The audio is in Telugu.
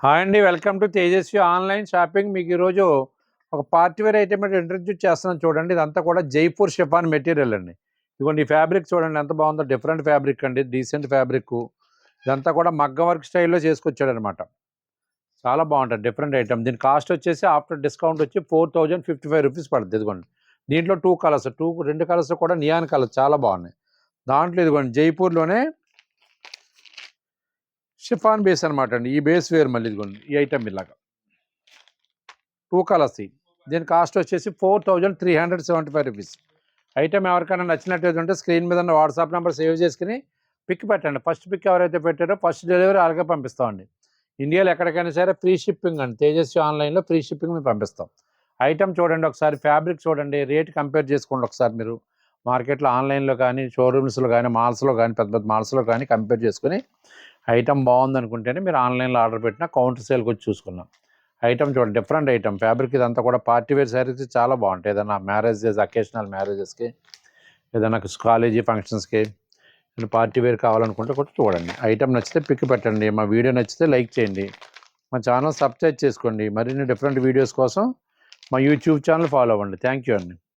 హాయ్ అండి. Welcome to Tejaswi online shopping. మీకు ఈరోజు ఒక పార్టీ వేర్ ఐటెమ్ ఇంట్రడ్యూస్ చేస్తున్నాను చూడండి. ఇదంతా కూడా జైపూర్ షిఫాన్ మెటీరియల్ అండి. ఇదిగోండి ఈ ఫ్యాబ్రిక్ చూడండి ఎంత బాగుందో. డిఫరెంట్ ఫ్యాబ్రిక్ అండి. Decent fabric. ఇదంతా కూడా మగ్గం వర్క్ స్టైల్‌లో చేసుకొచ్చాడనమాట. చాలా బాగుంటుంది. Different item. దీని కాస్ట్ వచ్చేసి ఆఫ్టర్ డిస్కౌంట్ వచ్చి 4055 రూపీస్ పడుతుంది. ఇదిగోండి దీంట్లో 2 కలర్స్, 2 కలర్స్ కూడా నియాన్ కలర్ చాలా బాగున్నాయి. దాంట్లో ఇదిగోండి జైపూర్లోనే షిఫాన్ బేస్ అనమాట అండి. ఈ బేస్ వేరు మళ్ళీ ఇదిగోండి ఈ ఐటమ్ ఇలాగా 2 కలర్స్. దీని కాస్ట్ వచ్చేసి 4375 రూపీస్. ఐటమ్ ఎవరికైనా నచ్చినట్టు ఉంటే స్క్రీన్ మీద ఉన్న వాట్సాప్ నెంబర్ సేవ్ చేసుకుని పిక్ పెట్టండి. ఫస్ట్ పిక్ ఎవరైతే పెట్టారో ఫస్ట్ డెలివరీ అలాగే పంపిస్తామండి. ఇండియాలో ఎక్కడికైనా సరే ఫ్రీ షిప్పింగ్ అండి. తేజస్వి ఆన్లైన్లో ఫ్రీ షిప్పింగ్ మేము పంపిస్తాం. ఐటమ్ చూడండి ఒకసారి, ఫ్యాబ్రిక్ చూడండి, రేట్ కంపేర్ చేసుకోండి ఒకసారి మీరు. మార్కెట్లో ఆన్లైన్లో కానీ, షోరూమ్స్లో కానీ, మాల్స్లో కానీ, పెద్ద పెద్ద మాల్స్లో కానీ కంపేర్ చేసుకుని ఐటమ్ బాగుందనుకుంటేనే మీరు ఆన్లైన్లో ఆర్డర్ పెట్టినా కౌంటర్ సేల్కి వచ్చి చూసుకున్నాం. ఐటమ్ చూడండి, డిఫరెంట్ ఐటమ్. ఫ్యాబ్రిక్ ఇదంతా కూడా పార్టీ వేర్ శారీస్ చాలా బాగుంటాయి. ఏదైనా మ్యారేజెస్, అకేషనల్ మ్యారేజెస్కి, ఏదైనా కాలేజీ ఫంక్షన్స్కి పార్టీ వేర్ కావాలనుకుంటే కూడా చూడండి. ఐటమ్ నచ్చితే పిక్ పెట్టండి. మా వీడియో నచ్చితే లైక్ చేయండి. మా ఛానల్ సబ్స్క్రైబ్ చేసుకోండి. మరిన్ని డిఫరెంట్ వీడియోస్ కోసం మా యూట్యూబ్ ఛానల్ ఫాలో అవ్వండి. థ్యాంక్ యూ అండి.